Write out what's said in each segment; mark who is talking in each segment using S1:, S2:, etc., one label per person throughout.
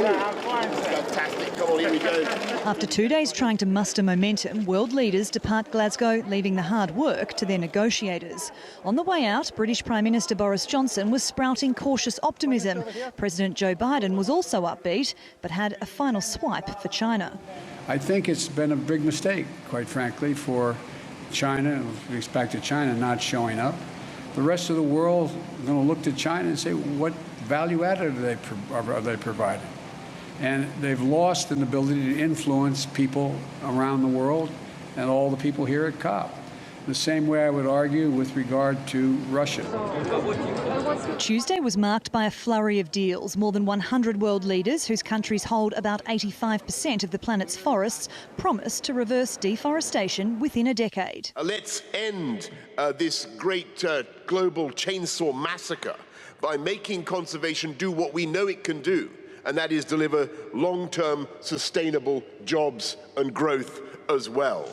S1: are you? Fantastic. Come on, here we go.
S2: After 2 days trying to muster momentum, world leaders depart Glasgow, leaving the hard work to their negotiators. On the way out, British Prime Minister Boris Johnson was sprouting cautious optimism. President Joe Biden was also upbeat, but had a final swipe for China.
S3: I think it's been a big mistake, quite frankly, for China, with respect to China not showing up. The rest of the world is going to look to China and say, what value added are they providing? And they've lost an ability to influence people around the world and all the people here at COP. The same way I would argue with regard to Russia.
S2: Tuesday was marked by a flurry of deals. More than 100 world leaders, whose countries hold about 85% of the planet's forests, promised to reverse deforestation within a decade.
S1: Let's end this great global chainsaw massacre by making conservation do what we know it can do, and that is deliver long-term sustainable jobs and growth as well.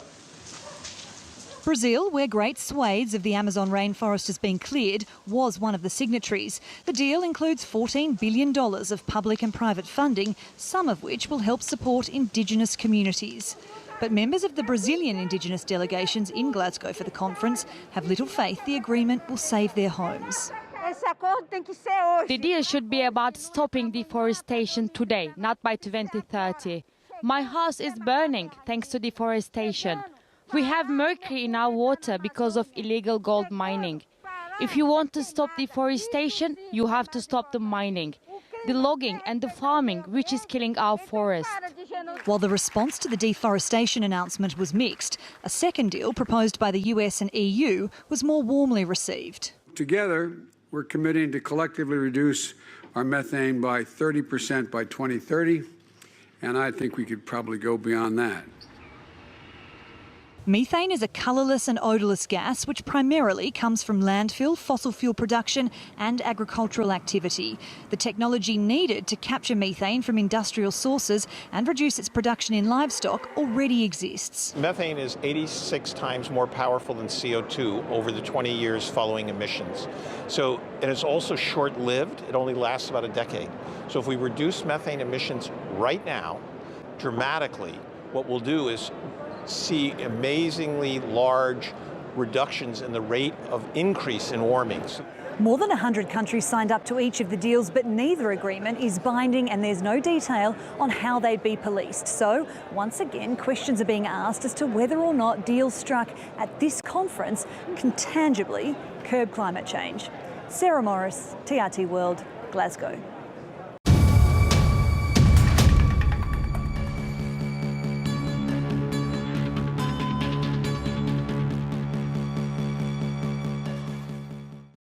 S2: Brazil, where great swathes of the Amazon rainforest has been cleared, was one of the signatories. The deal includes $14 billion of public and private funding, some of which will help support Indigenous communities. But members of the Brazilian Indigenous delegations in Glasgow for the conference have little faith the agreement will save their homes.
S4: The deal should be about stopping deforestation today, not by 2030. My house is burning thanks to deforestation. We have mercury in our water because of illegal gold mining. If you want to stop deforestation, you have to stop the mining, the logging and the farming, which is killing our forest.
S2: While the response to the deforestation announcement was mixed, a second deal proposed by the US and EU was more warmly received.
S3: Together, we're committing to collectively reduce our methane by 30% by 2030, and I think we could probably go beyond that.
S2: Methane is a colourless and odourless gas which primarily comes from landfill, fossil fuel production and agricultural activity. The technology needed to capture methane from industrial sources and reduce its production in livestock already exists.
S5: Methane is 86 times more powerful than CO2 over the 20 years following emissions. And it's also short-lived. It only lasts about a decade. So if we reduce methane emissions right now, dramatically, what we'll do is see amazingly large reductions in the rate of increase in warmings.
S2: More than 100 countries signed up to each of the deals, but neither agreement is binding and there's no detail on how they'd be policed. So, once again, questions are being asked as to whether or not deals struck at this conference can tangibly curb climate change. Sarah Morris, TRT World, Glasgow.